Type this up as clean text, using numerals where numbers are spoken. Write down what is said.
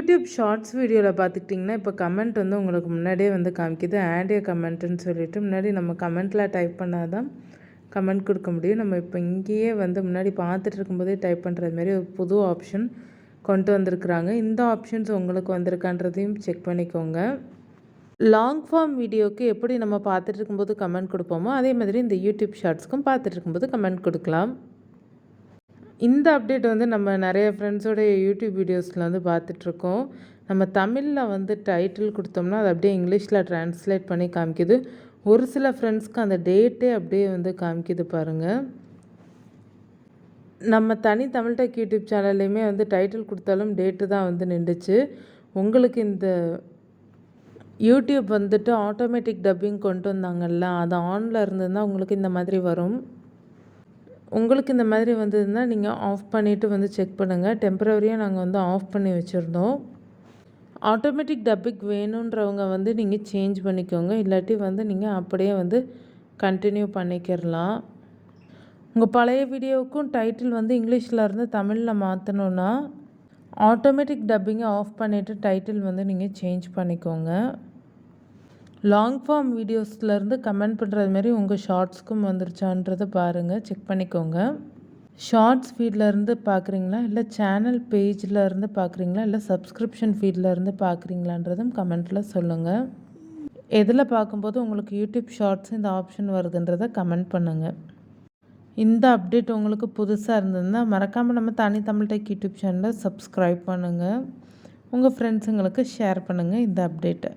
YouTube shorts வீடியோவில் பார்த்துக்கிட்டிங்கன்னா இப்போ கமெண்ட் வந்து உங்களுக்கு முன்னாடியே வந்து காமிக்குது ஆட் ஏ கமெண்ட்டுன்னு சொல்லிட்டு முன்னாடி நம்ம கமெண்ட்டில் டைப் பண்ணால் தான் கமெண்ட் கொடுக்க முடியும். நம்ம இப்போ இங்கேயே வந்து முன்னாடி பார்த்துட்டு இருக்கும்போதே டைப் பண்ணுறது மாதிரி ஒரு புது ஆப்ஷன் கொண்டு வந்திருக்குறாங்க. இந்த ஆப்ஷன்ஸ் உங்களுக்கு வந்திருக்கான்றதையும் செக் பண்ணிக்கோங்க. லாங் ஃபார்ம் வீடியோவுக்கு எப்படி நம்ம பார்த்துட்டு இருக்கும்போது கமெண்ட் கொடுப்போமோ அதே மாதிரி இந்த யூடியூப் ஷார்ட்ஸ்க்கும் பார்த்துட்டு இருக்கும்போது கமெண்ட் கொடுக்கலாம். இந்த அப்டேட் வந்து நம்ம நிறைய ஃப்ரெண்ட்ஸோடைய யூடியூப் வீடியோஸில் வந்து பார்த்துட்ருக்கோம். நம்ம தமிழில் வந்து டைட்டில் கொடுத்தோம்னா அது அப்படியே இங்கிலீஷில் ட்ரான்ஸ்லேட் பண்ணி காமிக்குது. ஒரு சில ஃப்ரெண்ட்ஸ்க்கு அந்த டேட்டே அப்படியே வந்து காமிக்குது பாருங்கள். நம்ம தனி தமிழ் டெக் யூடியூப் சேனல்லையுமே வந்து டைட்டில் கொடுத்தாலும் டேட்டு தான் வந்து நின்றுச்சு. உங்களுக்கு இந்த யூடியூப் வந்துட்டு ஆட்டோமேட்டிக் டப்பிங் கொண்டு வந்தாங்கல்ல, அது ஆனில் இருந்ததுன்னா உங்களுக்கு இந்த மாதிரி வரும். உங்களுக்கு இந்த மாதிரி வந்ததுன்னா நீங்கள் ஆஃப் பண்ணிவிட்டு வந்து செக் பண்ணுங்கள். டெம்பரவரியாக நாங்கள் வந்து ஆஃப் பண்ணி வச்சுருந்தோம். ஆட்டோமேட்டிக் டப்பிங் வேணுன்றவங்க வந்து நீங்கள் சேஞ்ச் பண்ணிக்கோங்க. இல்லாட்டி வந்து நீங்கள் அப்படியே வந்து கண்டினியூ பண்ணிக்கிறலாம். உங்கள் பழைய வீடியோவுக்கும் டைட்டில் வந்து இங்கிலீஷில் இருந்து தமிழில் மாற்றணுன்னா ஆட்டோமேட்டிக் டப்பிங்கை ஆஃப் பண்ணிவிட்டு டைட்டில் வந்து நீங்கள் சேஞ்ச் பண்ணிக்கோங்க. லாங் ஃபார்ம் வீடியோஸ்லேருந்து கமெண்ட் பண்ணுறது மாதிரி உங்கள் ஷார்ட்ஸ்க்கும் வந்துருச்சான்றதை பாருங்கள், செக் பண்ணிக்கோங்க. ஷார்ட்ஸ் ஃபீட்லேருந்து பார்க்குறீங்களா, இல்லை சேனல் பேஜில் இருந்து பார்க்குறீங்களா, இல்லை சப்ஸ்கிரிப்ஷன் ஃபீடில் இருந்து பார்க்குறீங்களான்றதும் கமெண்ட்டில் சொல்லுங்கள். எதில் பார்க்கும்போது உங்களுக்கு யூடியூப் ஷார்ட்ஸ் இந்த ஆப்ஷன் வருதுன்றதை கமெண்ட் பண்ணுங்கள். இந்த அப்டேட் உங்களுக்கு புதுசாக இருந்ததுன்னா மறக்காமல் நம்ம தனி தமிழ் டெக் யூடியூப் சேனலை சப்ஸ்கிரைப் பண்ணுங்கள். உங்கள் ஃப்ரெண்ட்ஸுங்களுக்கு ஷேர் பண்ணுங்கள் இந்த அப்டேட்டை.